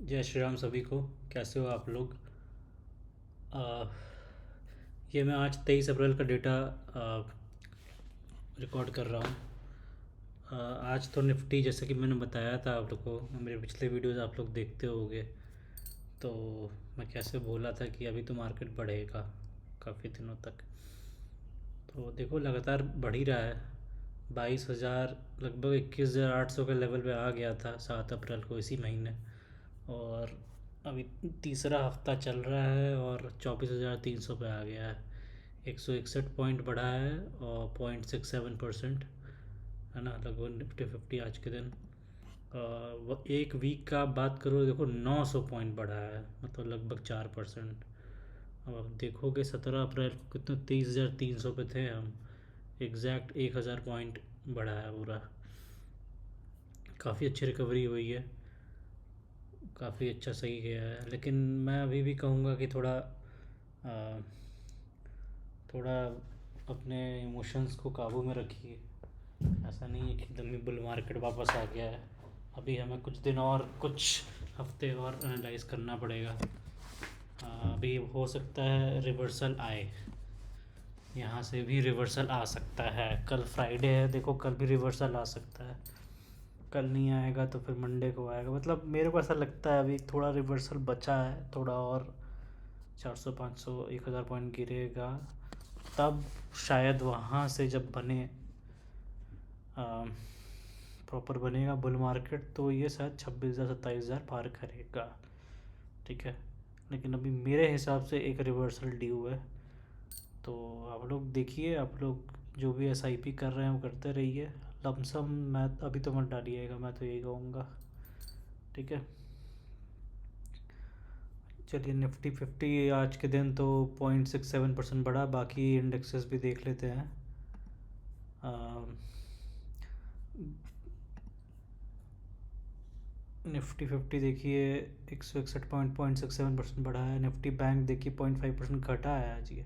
जय श्री राम सभी को। कैसे हो आप लोग? आ, ये मैं आज 23 अप्रैल का डेटा रिकॉर्ड कर रहा हूँ। आज तो निफ्टी, जैसे कि मैंने बताया था आप लोग को, मेरे पिछले वीडियोस आप लोग देखते होंगे। तो मैं कैसे बोला था कि अभी तो मार्केट बढ़ेगा काफ़ी दिनों तक। तो देखो लगातार बढ़ ही रहा है। 22,000, लगभग 21,800 के लेवल पे आ गया था 7 अप्रैल को, इसी महीने। और अभी तीसरा हफ्ता चल रहा है और 24,300 पे आ गया है। 161 बढ़ा है और 0.67%, है ना, लगभग निफ्टी 50 आज के दिन। वो एक वीक का बात करो, देखो 900 पॉइंट बढ़ा है, मतलब लगभग 4%। अब आप देखोगे 17 अप्रैल को कितने, 23,300 पे थे हम। एग्जैक्ट 1,000 पॉइंट बढ़ा है पूरा। काफ़ी अच्छी रिकवरी हुई है, काफ़ी अच्छा सही गया है। लेकिन मैं अभी भी कहूँगा कि आ, थोड़ा अपने इमोशंस को काबू में रखिए। ऐसा नहीं है कि एकदम ही बुल मार्केट वापस आ गया है। अभी हमें कुछ दिन और, कुछ हफ्ते और एनालाइज करना पड़ेगा। अभी हो सकता है रिवर्सल आए, यहाँ से भी रिवर्सल आ सकता है। कल फ्राइडे है, देखो कल भी रिवर्सल आ सकता है। कल नहीं आएगा तो फिर मंडे को आएगा। मतलब मेरे को ऐसा लगता है अभी थोड़ा रिवर्सल बचा है, थोड़ा और 400 500 1,000 पॉइंट गिरेगा, तब शायद वहाँ से जब बने प्रॉपर बनेगा बुल मार्केट, तो ये शायद 26,000 27,000 पार करेगा। ठीक है, लेकिन अभी मेरे हिसाब से एक रिवर्सल ड्यू है। तो आप लोग देखिए, आप लोग जो भी SIP कर रहे हैं वो करते रहिए। लमसम मैं अभी तो मत डालिएगा, मैं तो यही कहूँगा। ठीक है, चलिए निफ्टी 50 आज के दिन तो 0.67% बढ़ा। बाकी इंडेक्सेस भी देख लेते हैं। निफ्टी 50 देखिए 161.67% बढ़ा है। निफ्टी बैंक देखिए 0.5% घटा है आज। ये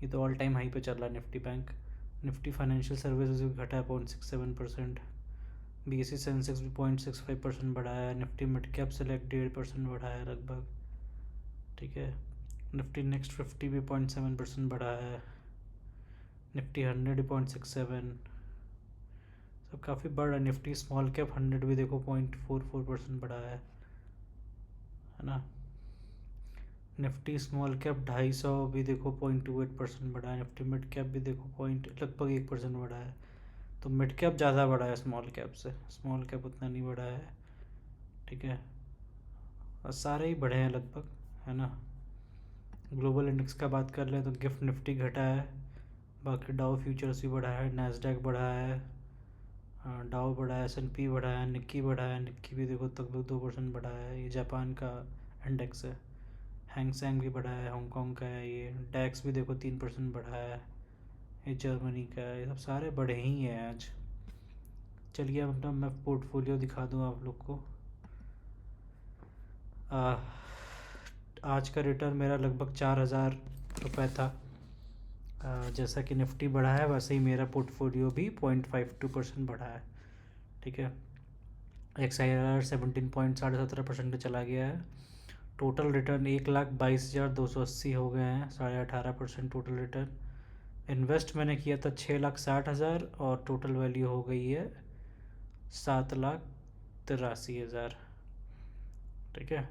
तो ऑल टाइम हाई पे चल रहा है Nifty bank. Nifty financial services भी घटा है 0.67%। BSE सेंसेक्स भी 0.65% बढ़ा है। निफ्टी मिड कैप सेलेक्ट 1.5% बढ़ा है लगभग। ठीक है, निफ्टी नेक्स्ट 50 भी 0.7% बढ़ा है। निफ्टी 100 0.67, सब काफ़ी बढ़ रहा है। निफ्टी स्मॉल कैप 100 भी देखो 0.44% बढ़ा है ना। निफ्टी स्मॉल कैप 250 भी देखो 0.28% बढ़ा है। निफ्टी मिड कैप भी देखो पॉइंट लगभग 1% बढ़ा है। तो मिड कैप ज़्यादा बढ़ा है स्मॉल कैप से, स्मॉल कैप उतना नहीं बढ़ा है। ठीक है, और सारे ही बढ़े हैं लगभग, है ना। ग्लोबल इंडेक्स का बात कर लें तो गिफ्ट निफ्टी घटा है। बाकी डाउ फ्यूचर्स भी बढ़ा है, नैस्डैक बढ़ा है, डाउ बढ़ा है, S&P बढ़ा है, निक्की बढ़ा है। निक्की भी देखो लगभग 2% बढ़ा है। ये जापान का इंडेक्स है। हैंग सेंग भी बढ़ा है, हांगकॉन्ग का है। ये डैक्स भी देखो 3% बढ़ा है। ये जर्मनी का है। ये सब सारे बढ़े ही हैं आज। चलिए अब अपना मैं पोर्टफोलियो दिखा दूँ आप लोग को। आज का रिटर्न मेरा लगभग 4,000 रुपये था। जैसा कि निफ्टी बढ़ा है वैसे ही मेरा पोर्टफोलियो भी 0.52% बढ़ा है। ठीक है, XIRR 17.17% पे चला गया है। टोटल रिटर्न 1,22,280 हो गए हैं, 18.5% टोटल रिटर्न। इन्वेस्ट मैंने किया था 6,60,000 और टोटल वैल्यू हो गई है 7,83,000। ठीक है,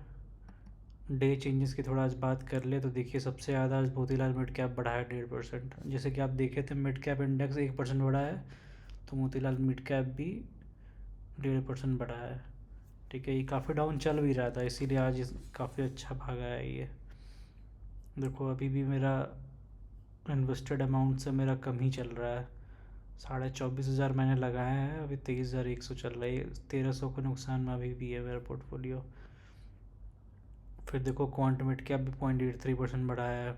डे चेंजेस की थोड़ा आज बात कर ले तो देखिए सबसे ज़्यादा आज मोतीलाल मिड कैप बढ़ा है 1.5%। जैसे कि आप देखे थे मिड कैप इंडेक्स 1% बढ़ा है, तो मोतीलाल मिड कैप भी 1.5% बढ़ा है। ठीक है, ये काफ़ी डाउन चल भी रहा था, इसीलिए आज काफ़ी अच्छा भागा है ये। देखो अभी भी मेरा इन्वेस्टेड अमाउंट से मेरा कम ही चल रहा है। 24,500 मैंने लगाया है, अभी 23,100 चल रहा है। 1,300 का नुकसान में अभी भी है मेरा पोर्टफोलियो। फिर देखो क्वांट मिड कैप भी 0.83% बढ़ा है।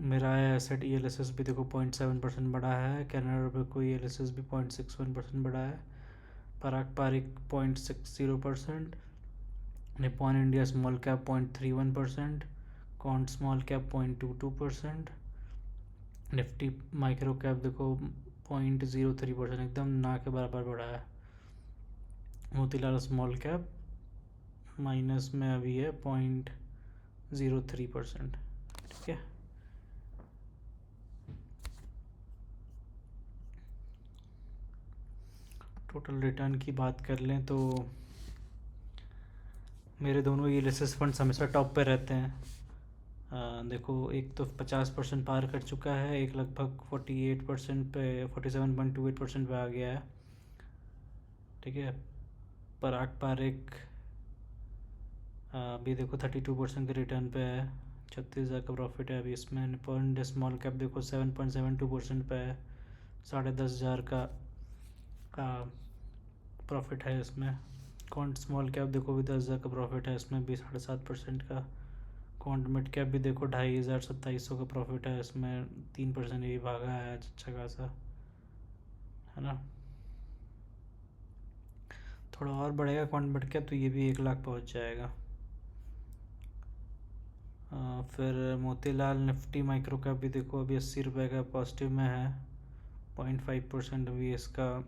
मेरा एसेट ELSS भी देखो 0.7% बढ़ा है। कैनरा रुपये को ELSS भी 0.61% बढ़ा है। Parag Parikh 0.60%। Nippon India small cap 0.31%। Quant small cap 0.22%। Nifty micro cap देखो 0.03%, एकदम ना के बराबर बढ़ा है। मोतीलाल स्मॉल कैप माइनस में अभी है 0.03%। ठीक है, टोटल रिटर्न की बात कर लें तो मेरे दोनों यूलिसिस फंड्स हमेशा टॉप पे रहते हैं। देखो, एक तो 50% पार कर चुका है, एक लगभग 48% पे 47.28% पे आ गया है। ठीक है, पराग पारिक अभी देखो 32% के रिटर्न पे है, 36,000 का प्रॉफिट है अभी इसमें। निपॉन स्मॉल कैप देखो 7.72% पे है, 10,500 का प्रॉफिट है इसमें। क्वांट स्मॉल कैप देखो भी 10,000 का प्रॉफिट है इसमें भी, 7.5% का। क्वांट मिड कैप भी देखो 2,500 2,700 का प्रॉफिट है इसमें, 3% ये भागा है आज अच्छा खासा, है ना। थोड़ा और बढ़ेगा क्वांट मिड कैप तो ये भी 1 लाख पहुंच जाएगा। फिर मोतीलाल निफ्टी माइक्रो कैप भी देखो अभी 80 रुपये का पॉजिटिव में है, 0.5% अभी इसका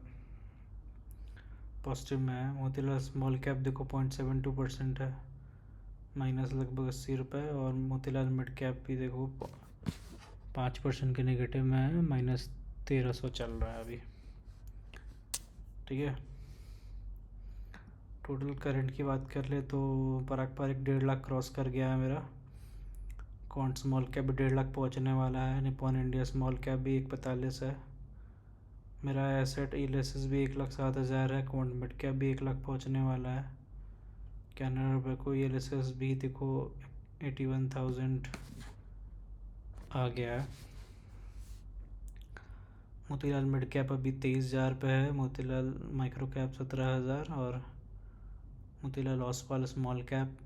पॉजिटिव में है। मोतीलाल स्मॉल कैप देखो 0.72% है, माइनस लगभग 80 रुपये। और मोतीलाल मिड कैप भी देखो 5% के नेगेटिव में है, -1300 चल रहा है अभी। ठीक है, टोटल करंट की बात कर ले तो पराग पारिक 1.5 लाख क्रॉस कर गया है मेरा। क्वांट स्मॉल कैप भी 1.5 लाख पहुँचने वाला है। निपॉन इंडिया स्मॉल कैप भी 1.45 है। मेरा एसेट इलेसिस भी 1,07,000 है। क्वांट मिड कैप भी 1 लाख पहुँचने वाला है। कैनरा रुपये को इलेसिस भी देखो 81,000 आ गया है। मोतीलाल मिड कैप अभी 23,000 पे है। मोतीलाल माइक्रो कैप 17,000 और मोतीलाल ऑसवाल स्मॉल कैप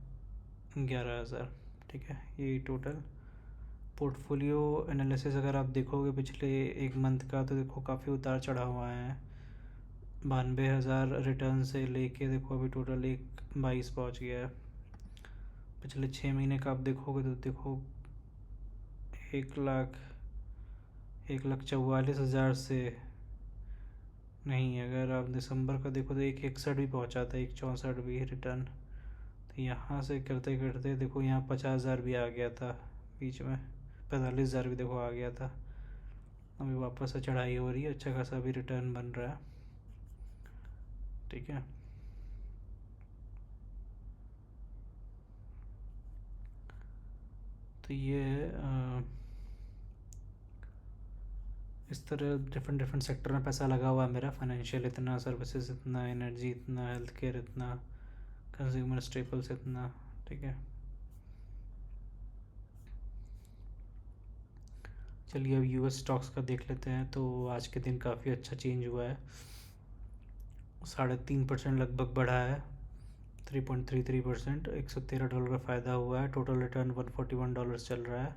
11,000। ठीक है, यही टोटल पोर्टफोलियो एनालिसिस अगर आप देखोगे पिछले 1 मंथ का तो देखो काफ़ी उतार चढ़ा हुआ है। 92,000 रिटर्न से लेके देखो अभी टोटल 1,22 पहुँच गया है। पिछले 6 महीने का आप देखोगे तो देखो 1,44,000 से नहीं, अगर आप दिसंबर का देखो तो 1,61 भी पहुँचा था, 1,64 भी रिटर्न। तो यहाँ से करते करते देखो यहाँ 50,000 भी आ गया था बीच में, 45,000 भी देखो आ गया था। अभी वापस से चढ़ाई हो रही है, अच्छा खासा भी रिटर्न बन रहा है। ठीक है, तो ये इस तरह डिफरेंट सेक्टर में पैसा लगा हुआ है मेरा। फाइनेंशियल इतना, सर्विसेज इतना, एनर्जी इतना, हेल्थ केयर इतना, कंज्यूमर स्टेपल्स इतना। ठीक है, चलिए अब यूएस स्टॉक्स का देख लेते हैं। तो आज के दिन काफ़ी अच्छा चेंज हुआ है, 3.5% लगभग बढ़ा है, 3.33%। $113 का फ़ायदा हुआ है। टोटल रिटर्न $141 चल रहा है।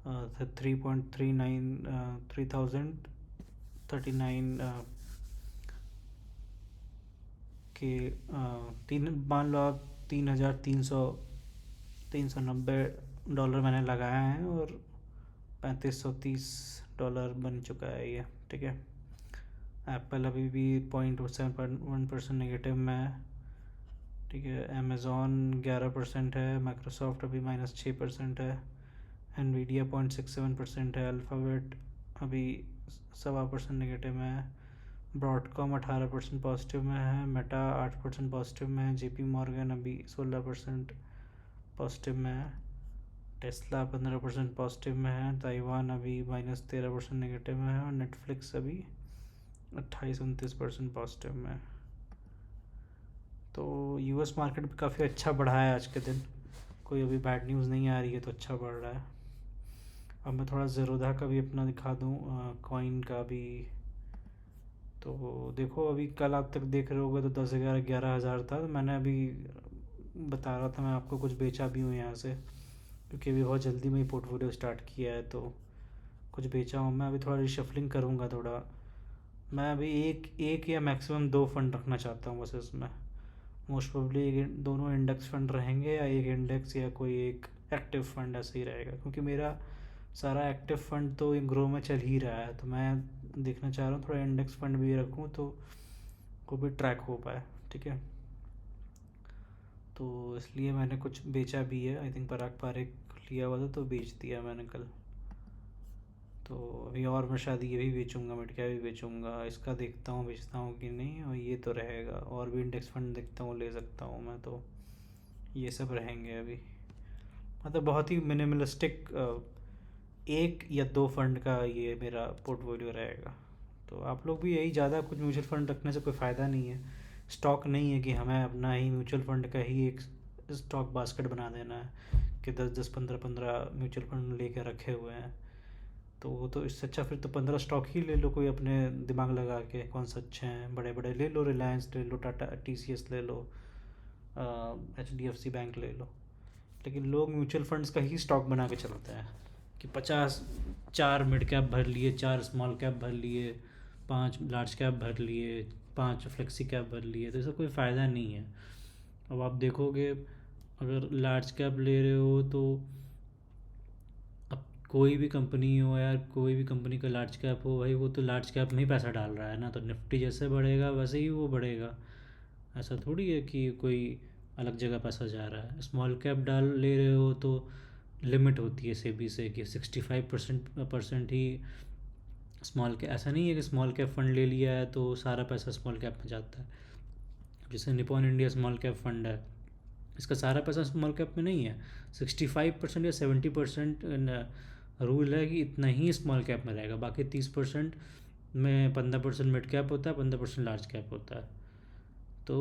3,39 के तीन मान लो आप $3,390 मैंने लगाया है और $3,530 बन चुका है ये। ठीक है, एप्पल अभी भी 0.71% नेगेटिव में है। ठीक है, अमेज़ॉन 11% है। माइक्रोसॉफ्ट अभी -6% है। एनवीडिया 0.67% है। अल्फ़ाबेट अभी 1.25% नेगेटिव में है। ब्रॉडकॉम 18% पॉजिटिव में है। मेटा 8% पॉजिटिव में है। जेपी मॉर्गन अभी 16% पॉजिटिव में है। टेस्ला 15% पॉजिटिव में है। ताइवान अभी -13% नेगेटिव में है। और नेटफ्लिक्स अभी 28-29% पॉजिटिव में है। तो यूएस मार्केट भी काफ़ी अच्छा बढ़ा है आज के दिन, कोई अभी बैड न्यूज़ नहीं आ रही है, तो अच्छा बढ़ रहा है। अब मैं थोड़ा ज़ेरोधा का भी अपना दिखा दूँ, कॉइन का भी। तो देखो अभी कल आप तक देख रहे होगे तो 10,000-11,000 था। तो मैंने अभी बता रहा था मैं आपको, कुछ बेचा भी हूँ यहाँ से, क्योंकि अभी बहुत जल्दी में ही पोर्टफोलियो स्टार्ट किया है, तो कुछ बेचा हूँ मैं। अभी थोड़ा रिशफलिंग करूँगा थोड़ा। मैं अभी एक या मैक्सिमम 2 फंड रखना चाहता हूँ बस इसमें। मोस्ट प्रोबेबली दोनों इंडेक्स फंड रहेंगे, या एक इंडेक्स या कोई एक एक्टिव फंड ऐसे ही रहेगा, क्योंकि मेरा सारा एक्टिव फंड तो ग्रो में चल ही रहा है। तो मैं देखना चाह रहा हूँ थोड़ा इंडेक्स फंड भी रखूँ तो वो भी ट्रैक हो पाए। ठीक है, तो तो इसलिए मैंने कुछ बेचा भी है। आई थिंक पराग पारिक लिया हुआ था तो बेच दिया मैंने कल। तो अभी और मैं शायद ये भी बेचूंगा, मटका भी बेचूंगा। इसका देखता हूँ बेचता हूँ कि नहीं, और ये तो रहेगा। और भी इंडेक्स फंड देखता हूँ, ले सकता हूँ मैं। तो ये सब रहेंगे अभी। मतलब बहुत ही मिनिमलिस्टिक एक या दो फंड का ये मेरा पोर्टफोलियो रहेगा। तो आप लोग भी यही, ज़्यादा कुछ म्यूचुअल फंड रखने से कोई फ़ायदा नहीं है। स्टॉक नहीं है कि हमें अपना ही म्यूचुअल फंड का ही एक स्टॉक बास्केट बना देना है कि 10-10 15-15 म्यूचुअल फंड लेके रखे हुए हैं। तो वो तो इससे अच्छा फिर तो 15 स्टॉक ही ले लो, कोई अपने दिमाग लगा के कौन सा अच्छे हैं, बड़े बड़े ले लो। रिलायंस ले लो, टाटा TCS ले लो, HDFC बैंक ले लो। लेकिन लोग म्यूचुअल फंड्स का ही स्टॉक बना के चलते हैं कि 50 4 मिड कैप भर लिए, 4 स्मॉल कैप भर लिए, 5 लार्ज कैप भर लिए, 5 फ्लेक्सी कैप भर लिए। तो इसका कोई फ़ायदा नहीं है। अब आप देखोगे, अगर लार्ज कैप ले रहे हो तो अब कोई भी कंपनी हो यार, कोई भी कंपनी का लार्ज कैप हो भाई, वो तो लार्ज कैप में ही पैसा डाल रहा है ना। तो निफ्टी जैसे बढ़ेगा वैसे ही वो बढ़ेगा। ऐसा थोड़ी है कि कोई अलग जगह पैसा जा रहा है। स्मॉल कैप डाल ले रहे हो तो लिमिट होती है सेबी से कि 65% ही स्मॉल कैप। ऐसा नहीं है कि स्मॉल कैप फंड ले लिया है तो सारा पैसा स्मॉल कैप में जाता है। जैसे Nippon India small cap fund है, इसका सारा पैसा स्मॉल कैप में नहीं है। 65% या 70% रूल है कि इतना ही स्मॉल कैप में रहेगा। बाकी 30% में 15% मिड कैप होता है, 15% लार्ज कैप होता है। तो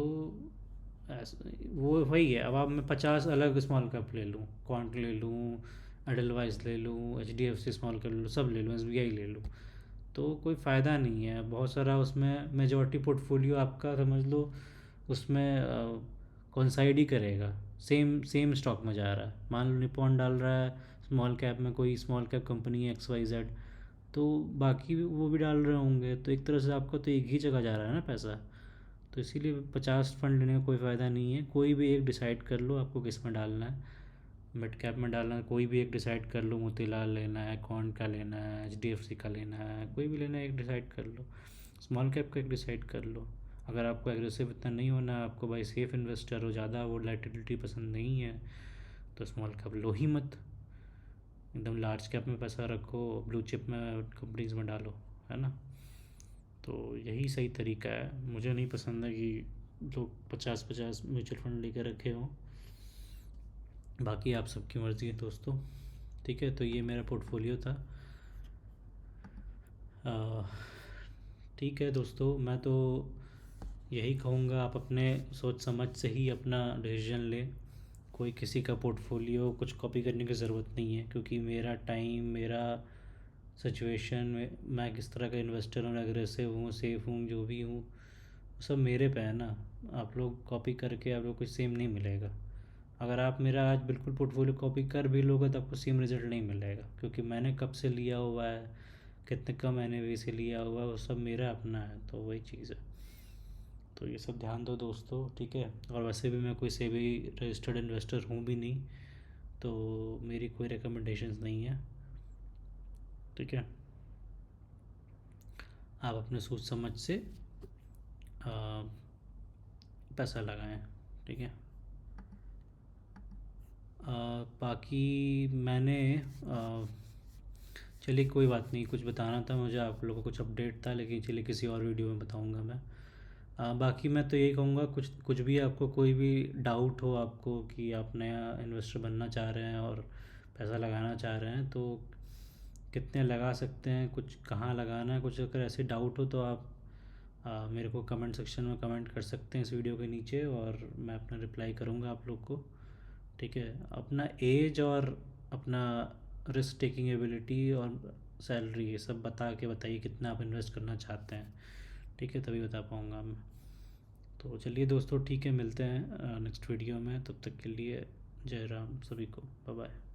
वो वही है। अब आप मैं 50 अलग स्मॉल कैप ले लूँ, क्वांट ले लूँ, एडलवाइस ले लूँ, HDFC स्मॉल कैप ले लूँ, सब ले लूँ, SBI ले लूँ, तो कोई फ़ायदा नहीं है। बहुत सारा उसमें मेजॉरिटी पोर्टफोलियो आपका समझ लो उसमें कॉन्साइड ही करेगा। सेम सेम स्टॉक में जा रहा है। मान लो निपॉन डाल रहा है स्मॉल कैप में, कोई स्मॉल कैप कंपनी है XYZ, तो बाकी भी वो भी डाल रहे होंगे। तो एक तरह से आपका तो एक ही जगह जा रहा है ना पैसा। तो इसीलिए 50 फंड लेने का कोई फ़ायदा नहीं है। कोई भी एक डिसाइड कर लो आपको किस में डालना है। मिड कैप में डालना है, कोई भी एक डिसाइड कर लो। मोतीलाल लेना है, कौन का लेना है, HDFC का लेना है, कोई भी लेना है एक डिसाइड कर लो। स्मॉल कैप का एक डिसाइड कर लो। अगर आपको एग्रेसिव इतना नहीं होना है, आपको भाई सेफ इन्वेस्टर हो, ज़्यादा वोलेटिलिटी पसंद नहीं है, तो स्मॉल कैप लो ही मत। एकदम लार्ज कैप में पैसा रखो, ब्लू चिप में कंपनीज में डालो, है ना। तो यही सही तरीका है। मुझे नहीं पसंद है कि लोग 50-50 म्यूचुअल फंड लेकर रखे हों। बाकी आप सबकी मर्ज़ी है दोस्तों। ठीक है, तो ये मेरा पोर्टफोलियो था। ठीक है दोस्तों, मैं तो यही कहूँगा आप अपने सोच समझ से ही अपना डिसीजन लें। कोई किसी का पोर्टफोलियो कुछ कॉपी करने की ज़रूरत नहीं है, क्योंकि मेरा टाइम, मेरा सिचुएशन में, मैं किस तरह का इन्वेस्टर हूँ, एग्रेसिव हूँ, सेफ हूँ, जो भी हूँ, सब मेरे पे है ना। आप लोग कॉपी करके आप लोग कुछ सेम नहीं मिलेगा। अगर आप मेरा आज बिल्कुल पोर्टफोलियो कॉपी कर भी लोगे तो आपको सेम रिज़ल्ट नहीं मिलेगा, क्योंकि मैंने कब से लिया हुआ है, कितने कम NAV से लिया हुआ है, वो सब मेरा अपना है। तो वही चीज़ है। तो ये सब ध्यान दो दोस्तों, ठीक है। और वैसे भी मैं कोई सेबी रजिस्टर्ड इन्वेस्टर हूँ भी नहीं, तो मेरी कोई रिकमेंडेशंस नहीं है, ठीक है। आप अपने सोच समझ से आ, पैसा लगाएं, ठीक है। बाकी मैंने चलिए कोई बात नहीं, कुछ बताना था मुझे आप लोगों को, कुछ अपडेट था, लेकिन चलिए किसी और वीडियो में बताऊंगा मैं। बाकी मैं तो यही कहूँगा, कुछ कुछ भी आपको कोई भी डाउट हो आपको कि आप नया इन्वेस्टर बनना चाह रहे हैं और पैसा लगाना चाह रहे हैं, तो कितने लगा सकते हैं, कुछ कहाँ लगाना है, कुछ अगर ऐसे डाउट हो तो आप मेरे को कमेंट सेक्शन में कमेंट कर सकते हैं इस वीडियो के नीचे, और मैं अपना रिप्लाई करूँगा आप लोग को, ठीक है। अपना एज और अपना रिस्क टेकिंग एबिलिटी और सैलरी, ये सब बता के बताइए कितना आप इन्वेस्ट करना चाहते हैं, ठीक है, तभी बता पाऊँगा मैं। तो चलिए दोस्तों, ठीक है, मिलते हैं नेक्स्ट वीडियो में। तब तक के लिए जय राम सभी को, बाय बाय।